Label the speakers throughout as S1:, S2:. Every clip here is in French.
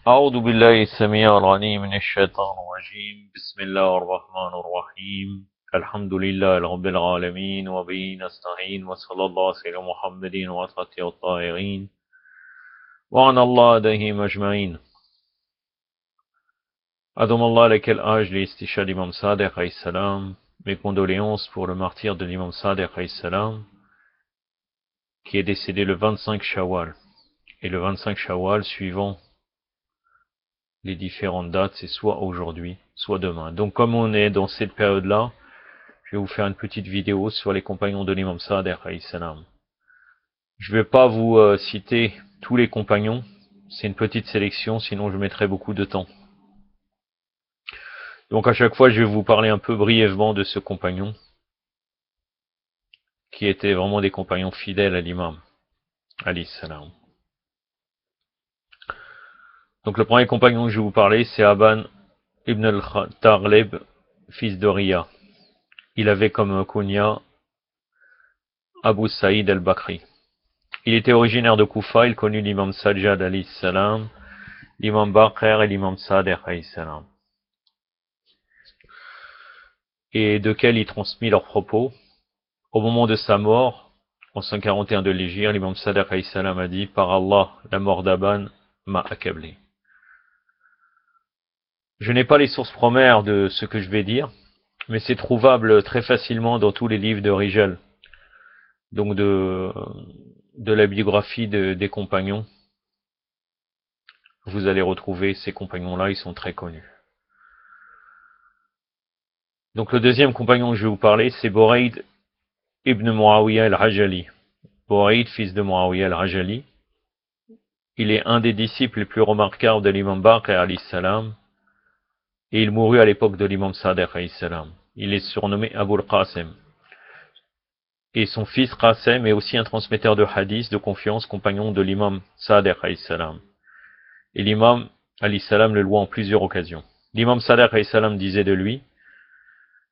S1: أعوذ بالله السميع العليم من الشيطان الرجيم بسم الله الرحمن الرحيم الحمد لله رب العالمين وبه نستعين وصلى الله على سيدنا محمد وصحبه الطاهرين وعن الله عليهم أجمعين. Adam Allah lequel âge l'istisha d'Imam Sadiq alayhi salam. Mes condoléances pour le martyr de l'imam Sadiq alayhi salam, qui est décédé le 25 Shawwal. Et le 25 Shawwal suivant les différentes dates, c'est soit aujourd'hui, soit demain. Donc comme on est dans cette période-là, je vais vous faire une petite vidéo sur les compagnons de l'imam Sadiq alayhi salam. Je ne vais pas vous citer tous les compagnons, c'est une petite sélection, sinon je mettrai beaucoup de temps. Donc à chaque fois, je vais vous parler un peu brièvement de ce compagnon, qui était vraiment des compagnons fidèles à l'imam alayhi salam. Donc le premier compagnon que je vais vous parler, c'est Aban ibn al-Tarlib, fils de Riya. Il avait comme kunya Abu Saïd al-Bakri. Il était originaire de Koufa, il connut l'imam Sajjad alayhi salam, l'imam Baqir et l'imam Sadiq alayhi salam, et de quel il transmit leurs propos. Au moment de sa mort, en 141 de l'Hégire, l'imam Sadiq alayhi salam a dit: par Allah, la mort d'Aban m'a accablé. Je n'ai pas les sources premières de ce que je vais dire, mais c'est trouvable très facilement dans tous les livres de Rijal, donc de la biographie des compagnons. Vous allez retrouver ces compagnons-là, ils sont très connus. Donc le deuxième compagnon que je vais vous parler, c'est Burayd ibn Muawiyah al-Rajali. Burayd, fils de Muawiyah al-Rajali. Il est un des disciples les plus remarquables de l'imam Baqir alayhi salam, et il mourut à l'époque de l'imam Sadiq alayhi salam. Il est surnommé Abu al-Qasim. Et son fils Qasim est aussi un transmetteur de hadith de confiance, compagnon de l'imam Sadiq alayhi salam. Et l'imam alayhi salam le loua en plusieurs occasions. L'imam Sadiq alayhi salam disait de lui,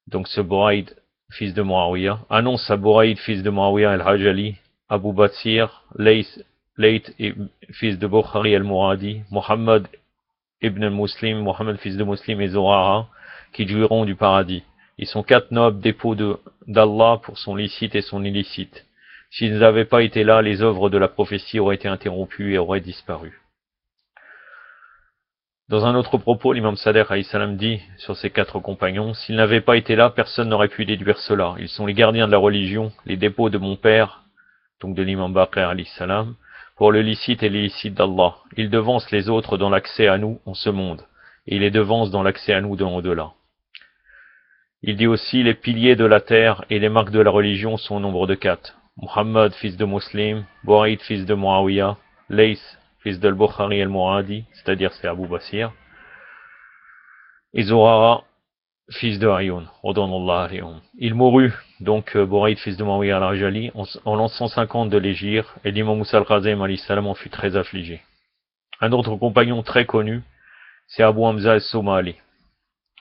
S1: donc ce Burayd, fils de Muawiyah, annonce à Burayd, fils de Muawiyah al-Rajali, Abu Batsir, Layth, fils de Bukhari al-Muradi, Muhammad ibn al-Muslim, Muhammad fils de Muslim et Zurara, qui jouiront du paradis. Ils sont 4 nobles dépôts d'Allah pour son licite et son illicite. S'ils n'avaient pas été là, les œuvres de la prophétie auraient été interrompues et auraient disparu. Dans un autre propos, l'imam Sadiq alayhi salam dit sur ses 4 compagnons: s'ils n'avaient pas été là, personne n'aurait pu déduire cela. Ils sont les gardiens de la religion, les dépôts de mon père, donc de l'imam Baqir alayhi salam, pour le licite et l'illicite d'Allah. Ils devancent les autres dans l'accès à nous en ce monde, et ils les devancent dans l'accès à nous dans au-delà. Il dit aussi: les piliers de la terre et les marques de la religion sont au nombre de 4. Muhammad, fils de Muslim, Burayd, fils de Muawiyah, Layth, fils de Bukhari al-Muradi, c'est-à-dire c'est Abu Basir, et Zurara, fils de Ayun, radiyallahu anhum. Il mourut, donc Burayd, fils de Muawiyah al-Rajali, en l'an 150 de l'Hégire, et l'imam Moussa al-Khazem alayhi salam en fut très affligé. Un autre compagnon très connu, c'est Abu Hamza al-Somali.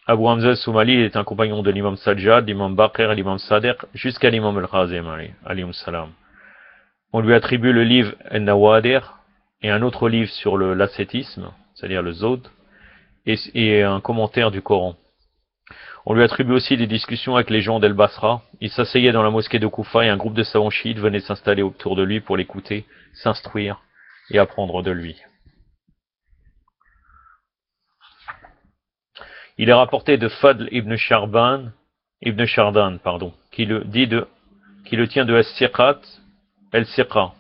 S1: Abu Hamza al-Somali est un compagnon de l'imam Sajjad, l'imam Baqir et l'imam Sadiq, jusqu'à l'imam al-Khazem alayhi salam. On lui attribue le livre Al-Nawadir, et un autre livre sur l'ascétisme, c'est-à-dire le Zod, et un commentaire du Coran. On lui attribue aussi des discussions avec les gens d'El-Basra. Il s'asseyait dans la mosquée de Koufa et un groupe de savants chiites venait s'installer autour de lui pour l'écouter, s'instruire et apprendre de lui. Il est rapporté de Fadl ibn Shardan, qui le tient de El-Siqa,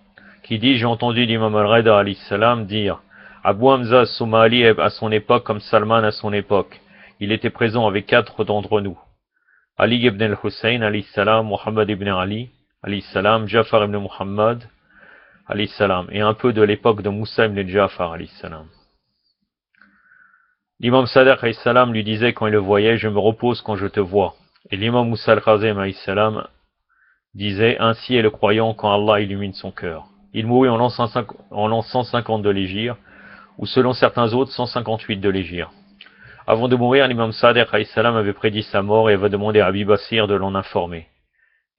S1: qui dit: j'ai entendu l'imam al-Rida alayhi salam dire: Abu Hamza al-Somali à son époque comme Salman à son époque. Il était présent avec 4 d'entre nous. Ali ibn al-Hussein alayhi salam, Muhammad ibn Ali alayhi salam, Jafar ibn Muhammad alayhi salam, et un peu de l'époque de Moussa ibn Jafar alayhi salam. L'imam Sadiq alayhi salam lui disait quand il le voyait: je me repose quand je te vois. Et l'imam Moussa al-Khazem alayhi salam disait: ainsi est le croyant quand Allah illumine son cœur. Il mourut en l'an 150 de l'Hégire, ou selon certains autres 158 de l'Hégire. Avant de mourir, l'imam Sadiq alayhi salam avait prédit sa mort et avait demandé à Abi Basir de l'en informer.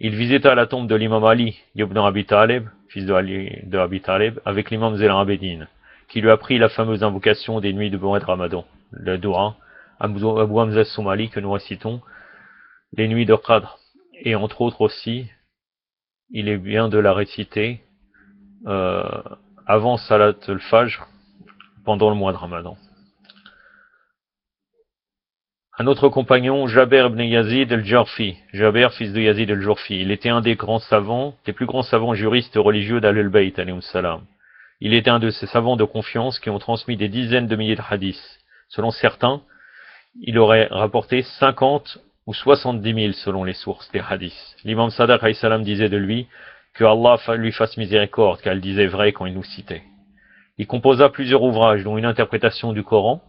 S1: Il visita la tombe de l'imam Ali ibn Abi Talib, fils de Abi Talib, avec l'imam Zayn al-Abidin. qui lui a appris la fameuse invocation des nuits de mois de Ramadan, le Dua, Abu Hamza al-Somali que nous récitons, les nuits de Qadr. Et entre autres aussi, il est bien de la réciter avant Salat al-Fajr, pendant le mois de Ramadan. Un autre compagnon, Jaber ibn Yazid al-Jarfi, Jaber, fils de Yazid al-Jarfi, il était un des grands savants, des plus grands savants juristes religieux d'Ahlul Bayt, alayhi salam. Il était un de ces savants de confiance qui ont transmis des dizaines de milliers de hadiths. Selon certains, il aurait rapporté 50 ou 70 000 selon les sources des hadiths. L'imam Sadiq alayhi salam disait de lui que Allah lui fasse miséricorde, car il disait vrai quand il nous citait. Il composa plusieurs ouvrages, dont une interprétation du Coran,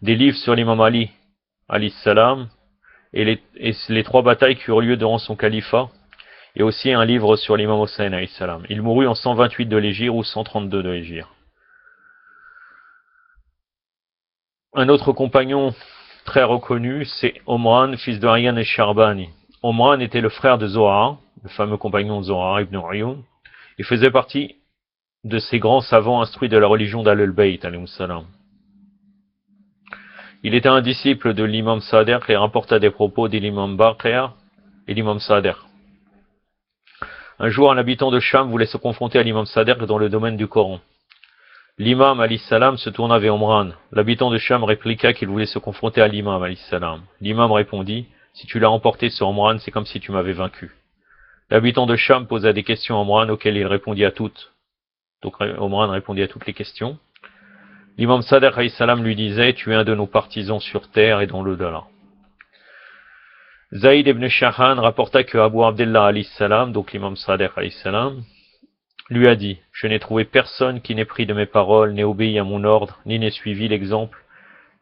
S1: des livres sur l'imam Ali, alayhi salam, et les 3 batailles qui eurent lieu durant son califat, et aussi un livre sur l'imam Hussein alayhi salam. Il mourut en 128 de l'Hégire ou 132 de l'Hégire. Un autre compagnon très reconnu, c'est Omran, fils de Hayyan al-Sharbani. Omran était le frère de Zohar, le fameux compagnon de Zohar ibn Uyun. Il faisait partie de ces grands savants instruits de la religion d'Ahlul Bayt, alayhi salam. Il était un disciple de l'imam Sadiq et rapporta des propos de l'imam Baqir et l'imam Sadiq. Un jour, un habitant de Cham voulait se confronter à l'imam Sadiq dans le domaine du Coran. L'imam alayhi salam se tourna vers Omran. L'habitant de Cham répliqua qu'il voulait se confronter à l'imam alayhi salam. L'imam répondit, si tu l'as emporté sur Omran, c'est comme si tu m'avais vaincu. L'habitant de Cham posa des questions à Omran auxquelles il répondit à toutes. Donc Omran répondit à toutes les questions. L'imam Sadiq alayhi salam lui disait, tu es un de nos partisans sur terre et dans l'au-delà. Zaïd ibn Shahan rapporta que Abu Abdullah alayhi salam, donc l'imam Sadiq alayhi salam, lui a dit, je n'ai trouvé personne qui n'ait pris de mes paroles, n'ait obéi à mon ordre, ni n'ait suivi l'exemple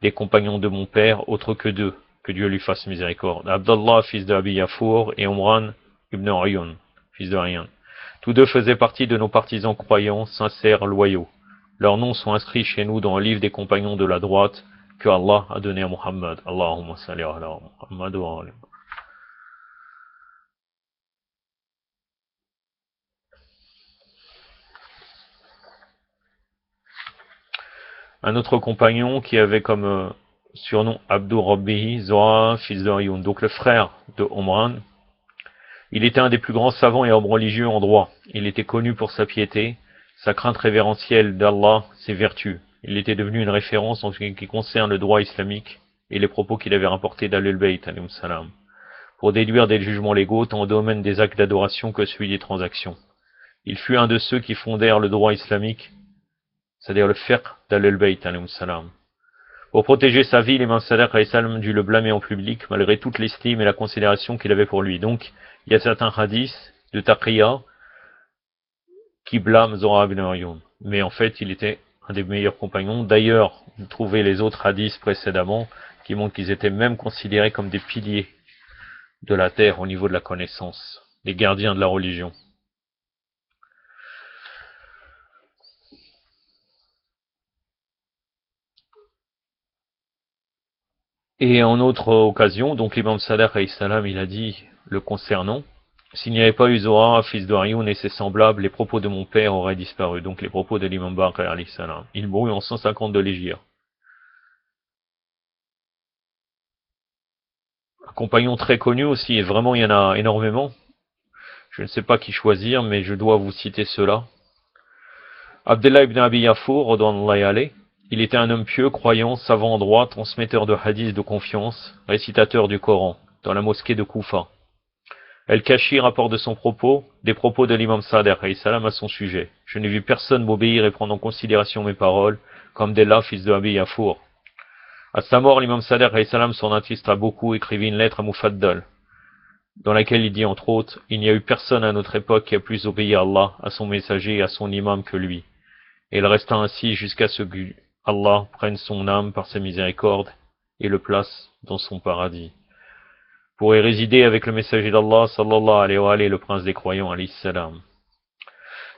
S1: des compagnons de mon père, autre que 2, que Dieu lui fasse miséricorde. Abdallah, fils de Abi Yafour, et Omran ibn Uyun, fils de Hayyan. Tous 2 faisaient partie de nos partisans croyants, sincères, loyaux. Leurs noms sont inscrits chez nous dans le livre des compagnons de la droite que Allah a donné à Muhammad. Allahumma salli ala Muhammad wa ala. Un autre compagnon qui avait comme surnom Abdur Rabbihi, Zohar, fils de Ayun, donc le frère de Omran. Il était un des plus grands savants et hommes religieux en droit. Il était connu pour sa piété, sa crainte révérentielle d'Allah, ses vertus. Il était devenu une référence en ce qui concerne le droit islamique et les propos qu'il avait rapportés d'Ahlul Bayt, alayhi salam, pour déduire des jugements légaux tant au domaine des actes d'adoration que celui des transactions. Il fut un de ceux qui fondèrent le droit islamique, c'est-à-dire le fiqh d'Ahlul Bayt, alayhi salam. Pour protéger sa vie, l'imam Sadiq alayhi salam dut le blâmer en public, malgré toute l'estime et la considération qu'il avait pour lui. Donc, il y a certains hadiths de Taqiyya qui blâment Zohar ibn Uyun. Mais en fait, il était un des meilleurs compagnons. D'ailleurs, vous trouvez les autres hadiths précédemment qui montrent qu'ils étaient même considérés comme des piliers de la terre au niveau de la connaissance, les gardiens de la religion. Et en autre occasion, donc l'imam Sadiq alayhi salam, il a dit le concernant, s'il n'y avait pas eu Zohar, fils de Uyun et ses semblables, les propos de mon père auraient disparu. Donc les propos de l'imam Baqir alayhi salam. Il mourut en 150 de l'Hégire. Un compagnon très connu aussi, et vraiment il y en a énormément. Je ne sais pas qui choisir, mais je dois vous citer cela. Abdullah ibn Abi Yafour, radouanullahi alayh, il était un homme pieux, croyant, savant en droit, transmetteur de hadiths de confiance, récitateur du Coran, dans la mosquée de Koufa. El-Kashi rapporte de son propos, des propos de l'imam Sadiq alayhi salam à son sujet. Je n'ai vu personne m'obéir et prendre en considération mes paroles, comme Abdullah, fils de Abi Yafour. À sa mort, l'imam Sadiq alayhi salam s'en attrista beaucoup, écrivit une lettre à Mufaddal, dans laquelle il dit entre autres, il n'y a eu personne à notre époque qui a plus obéi à Allah, à son messager et à son imam que lui. Et il resta ainsi jusqu'à ce que Allah prenne son âme par sa miséricorde et le place dans son paradis, pour y résider avec le messager d'Allah, sallallahu alayhi wa alayhi, le prince des croyants, alayhi salam.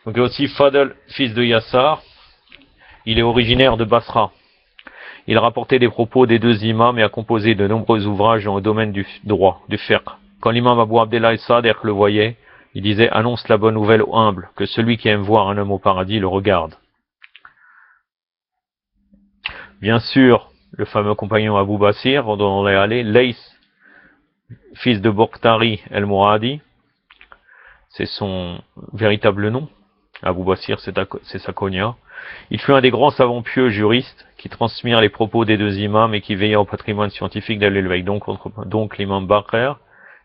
S1: Donc il y a aussi Fadl, fils de Yassar, il est originaire de Basra. Il a rapporté des propos des 2 imams et a composé de nombreux ouvrages dans le domaine du droit, du fiqh. Quand l'imam Abu Abdullah Sadiq le voyait, il disait, annonce la bonne nouvelle aux humbles, que celui qui aime voir un homme au paradis le regarde. Bien sûr, le fameux compagnon Abu Basir, dont on est allé, Lays, fils de Bokhtari el-Mouradi, c'est son véritable nom. Abu Basir, c'est sa kunya. Il fut un des grands savants pieux juristes qui transmirent les propos des deux imams et qui veillaient au patrimoine scientifique d'Ahlul Bayt, donc l'imam Baqir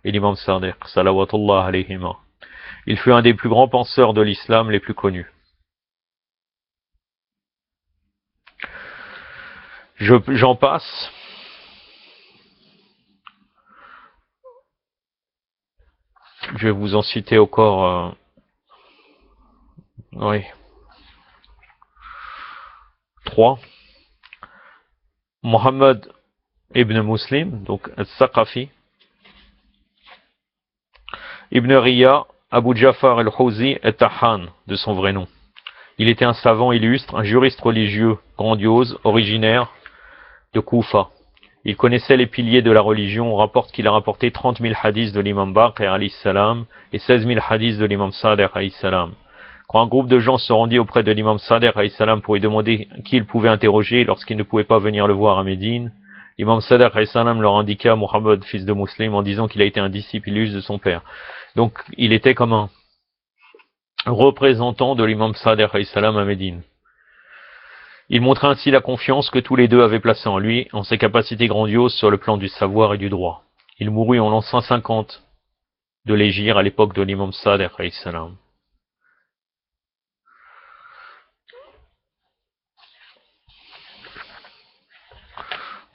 S1: et l'imam Sadiq, salawatullah alayhima. Il fut un des plus grands penseurs de l'islam les plus connus. J'en passe. Je vais vous en citer encore. Oui. 3. Mohammed ibn Muslim, donc al-Saqafi. Ibn Riya, Abu Jafar al-Houzi et Tahan, de son vrai nom. Il était un savant illustre, un juriste religieux grandiose, originaire de Koufa. Il connaissait les piliers de la religion. On rapporte qu'il a rapporté 30 000 hadiths de l'imam Baqir alayhi salam et 16 000 hadiths de l'imam Sadiq alayhi salam. Quand un groupe de gens se rendit auprès de l'imam Sadiq alayhi salam pour lui demander qui il pouvait interroger lorsqu'il ne pouvait pas venir le voir à Médine, l'imam Sadiq alayhi salam leur indiqua Mohammed, fils de Muslim, en disant qu'il a été un disciple illustre de son père. Donc il était comme un représentant de l'imam Sadiq alayhi salam à Médine. Il montra ainsi la confiance que tous les deux avaient placée en lui, en ses capacités grandioses sur le plan du savoir et du droit. Il mourut en l'an 150 de l'Hégire à l'époque de l'imam Sadiq alayhi salam.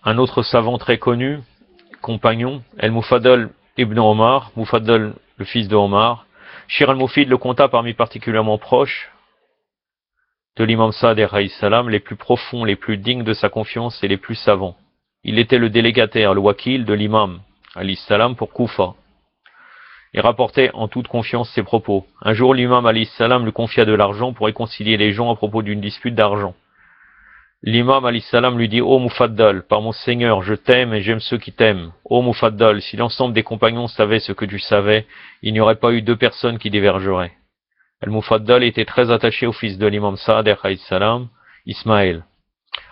S1: Un autre savant très connu, compagnon, El-Mufaddal ibn Omar, Mufaddal le fils de Omar, Shir al-Mufid le compta parmi particulièrement proches de l'imam Sadiq alayhi salam, les plus profonds, les plus dignes de sa confiance et les plus savants. Il était le délégataire, le wakil de l'imam alayhi salam pour Koufa. Il rapportait en toute confiance ses propos. Un jour, l'imam alayhi salam lui confia de l'argent pour réconcilier les gens à propos d'une dispute d'argent. L'imam alayhi salam lui dit: Ô Mufaddal, par mon Seigneur, je t'aime et j'aime ceux qui t'aiment. Ô Mufaddal, si l'ensemble des compagnons savaient ce que tu savais, il n'y aurait pas eu deux personnes qui divergeraient. Al-Mufaddal était très attaché au fils de l'imam Sadiq alayhi salam, Ismaël.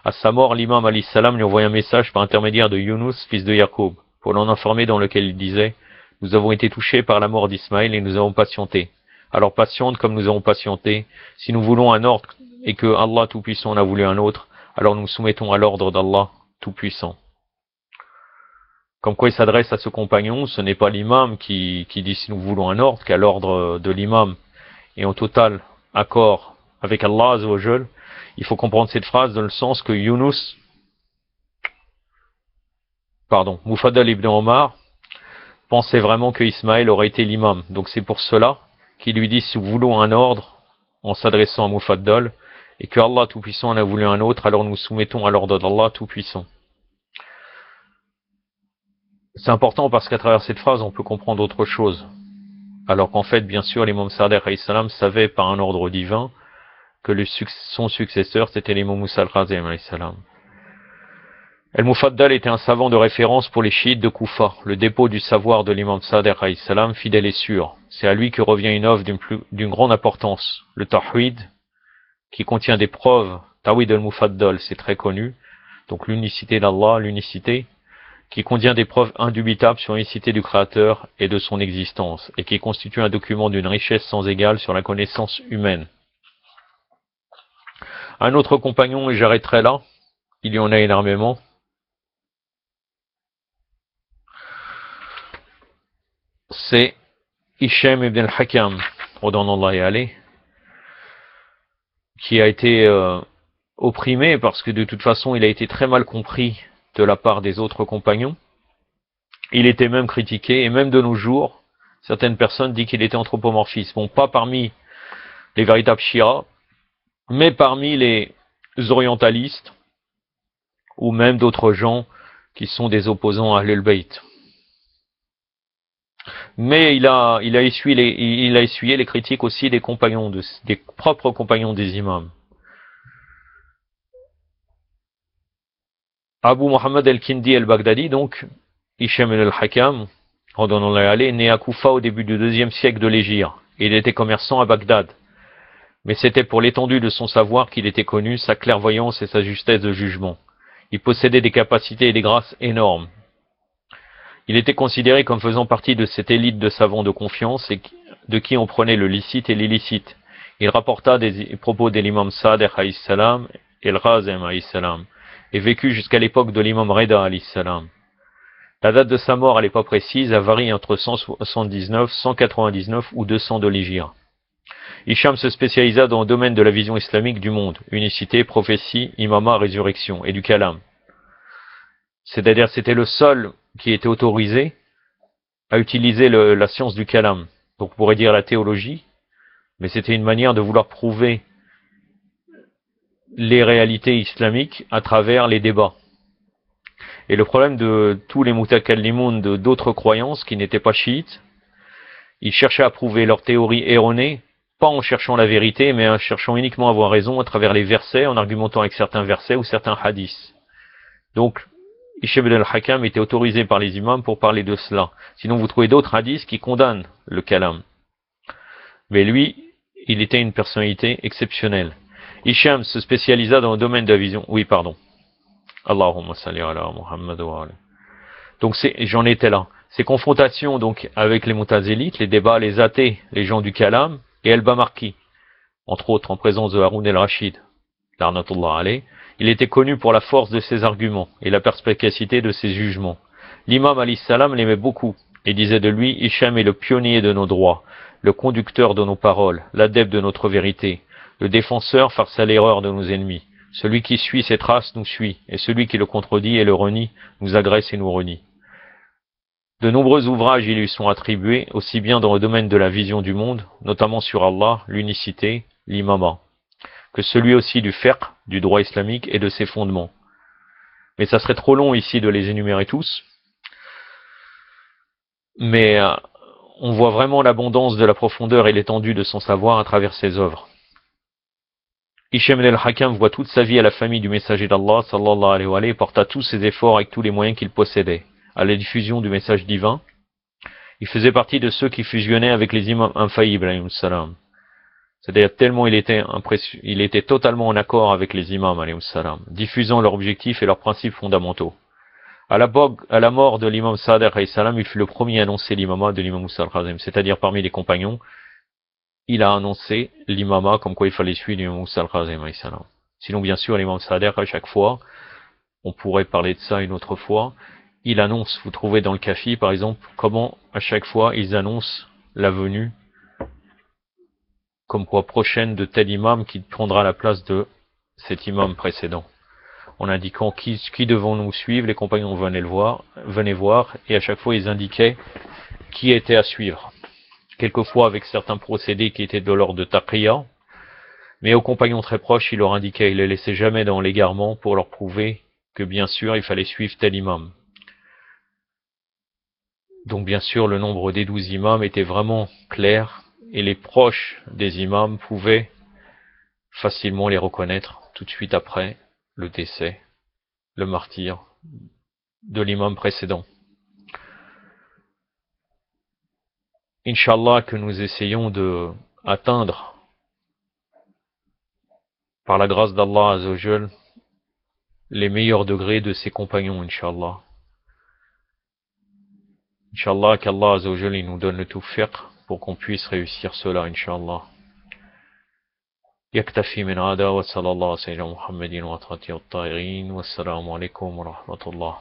S1: À sa mort, l'imam alayhi salam lui envoya un message par intermédiaire de Yunus, fils de Yaqub, pour l'en informer, dans lequel il disait: Nous avons été touchés par la mort d'Ismaël et nous avons patienté. Alors patiente comme nous avons patienté. Si nous voulons un ordre et que Allah Tout-Puissant en a voulu un autre, alors nous soumettons à l'ordre d'Allah Tout-Puissant. Comme quoi il s'adresse à ce compagnon, ce n'est pas l'imam qui dit si nous voulons un ordre, qu'à l'ordre de l'imam et en total accord avec Allah Azza wa Jal. Il faut comprendre cette phrase dans le sens que Mufaddal ibn Omar pensait vraiment que Ismaël aurait été l'imam. Donc c'est pour cela qu'il lui dit si nous voulons un ordre en s'adressant à Mufaddal, et que Allah Tout-Puissant en a voulu un autre, alors nous soumettons à l'ordre d'Allah Tout-Puissant. C'est important parce qu'à travers cette phrase, on peut comprendre autre chose. Alors qu'en fait, bien sûr, l'imam Sadiq alayhi salam savait par un ordre divin que son successeur, c'était l'imam Moussa al-Kazim alayhi salam. El-Mufaddal était un savant de référence pour les chiites de Koufa, le dépôt du savoir de l'imam Sadiq alayhi salam, fidèle et sûr. C'est à lui que revient une œuvre d'une grande importance, le Tawhid, qui contient des preuves. Tawhid al-Mufaddal, c'est très connu, donc l'unicité d'Allah, l'unicité, qui contient des preuves indubitables sur l'unicité du Créateur et de son existence, et qui constitue un document d'une richesse sans égale sur la connaissance humaine. Un autre compagnon, et j'arrêterai là, il y en a énormément, c'est Hisham ibn al-Hakam, radiyallahu anhu, qui a été opprimé parce que de toute façon il a été très mal compris de la part des autres compagnons. Il était même critiqué, et même de nos jours, certaines personnes disent qu'il était anthropomorphiste. Bon, pas parmi les véritables Shia, mais parmi les orientalistes, ou même d'autres gens qui sont des opposants à Ahlul Bayt. Mais il a essuyé les critiques aussi des compagnons, des propres compagnons des imams. Abu Muhammad al-Kindi al-Baghdadi, donc, Hisham al-Hakam, né à Koufa au début du 2e siècle de l'Hégire. Il était commerçant à Bagdad. Mais c'était pour l'étendue de son savoir qu'il était connu, sa clairvoyance et sa justesse de jugement. Il possédait des capacités et des grâces énormes. Il était considéré comme faisant partie de cette élite de savants de confiance et de qui on prenait le licite et l'illicite. Il rapporta des propos de l'imam Sadiq alayhi salam et le Razem alayhi salam, et vécut jusqu'à l'époque de l'imam Reda alayhi salam. La date de sa mort, elle n'est pas précise, elle varie entre 179, 199 ou 200 de l'Hijra. Hicham se spécialisa dans le domaine de la vision islamique du monde, unicité, prophétie, imama, résurrection, et du kalam. C'est-à-dire c'était le seul qui était autorisé à utiliser la science du kalam. Donc on pourrait dire la théologie, mais c'était une manière de vouloir prouver les réalités islamiques à travers les débats. Et le problème de tous les mutakallimoun d'autres croyances qui n'étaient pas chiites, ils cherchaient à prouver leur théorie erronée, pas en cherchant la vérité, mais en cherchant uniquement à avoir raison à travers les versets, en argumentant avec certains versets ou certains hadiths. Donc, Hisham ibn al-Hakam était autorisé par les imams pour parler de cela. Sinon, vous trouvez d'autres hadiths qui condamnent le kalam. Mais lui, il était une personnalité exceptionnelle. Hisham se spécialisa dans le domaine de la vision. Oui, pardon. Allahumma salli ala Muhammad wa ala. Donc j'en étais là. Ces confrontations donc avec les Mu'tazilites, les débats, les athées, les gens du kalam et al-Bamarki, entre autres en présence de Haroun el-Rachid, l'arnatullah alayh, il était connu pour la force de ses arguments et la perspicacité de ses jugements. L'imam alayhi salam l'aimait beaucoup et disait de lui: Hicham est le pionnier de nos droits, le conducteur de nos paroles, l'adepte de notre vérité, le défenseur face à l'erreur de nos ennemis. Celui qui suit ses traces nous suit, et celui qui le contredit et le renie nous agresse et nous renie. De nombreux ouvrages y lui sont attribués, aussi bien dans le domaine de la vision du monde, notamment sur Allah, l'unicité, l'imama, que celui aussi du fiqh, du droit islamique et de ses fondements. Mais ça serait trop long ici de les énumérer tous. Mais on voit vraiment l'abondance de la profondeur et l'étendue de son savoir à travers ses œuvres. Hisham ibn al-Hakam voit toute sa vie à la famille du messager d'Allah, sallallahu alayhi wa sallam, et porta tous ses efforts avec tous les moyens qu'il possédait à la diffusion du message divin. Il faisait partie de ceux qui fusionnaient avec les imams infaillibles, alayhi salam. C'est-à-dire tellement il était totalement en accord avec les imams, alayhi salam, diffusant leurs objectifs et leurs principes fondamentaux. À la mort de l'imam Sadiq alayhi salam, il fut le premier à annoncer l'imama de l'imam Musa al-Khazem, c'est-à-dire parmi les compagnons, il a annoncé l'imama comme quoi il fallait suivre l'imam Musa al-Khazem alayhi salam. Sinon, bien sûr, l'imam Sadiq, à chaque fois, on pourrait parler de ça une autre fois, il annonce, vous trouvez dans le Kafi, par exemple, comment à chaque fois ils annoncent la venue, comme quoi prochaine de tel imam qui prendra la place de cet imam précédent. En indiquant qui devons-nous suivre, les compagnons venez voir, et à chaque fois ils indiquaient qui était à suivre. Quelquefois avec certains procédés qui étaient de l'ordre de taqiyya, mais aux compagnons très proches, il leur indiquait, il les laissait jamais dans l'égarement pour leur prouver que bien sûr il fallait suivre tel imam. Donc bien sûr le nombre des 12 imams était vraiment clair, et les proches des imams pouvaient facilement les reconnaître tout de suite après le décès, le martyre de l'imam précédent. Inch'Allah que nous essayons de atteindre par la grâce d'Allah Azzawajal les meilleurs degrés de ses compagnons, Inch'Allah. Inch'Allah qu'Allah Azzawajal il nous donne le tawfiq pour qu'on puisse réussir cela, Inch'Allah. يكتفي من هذا وصلى الله على سيدنا محمد وعلى آله الطاهرين والسلام عليكم ورحمة الله.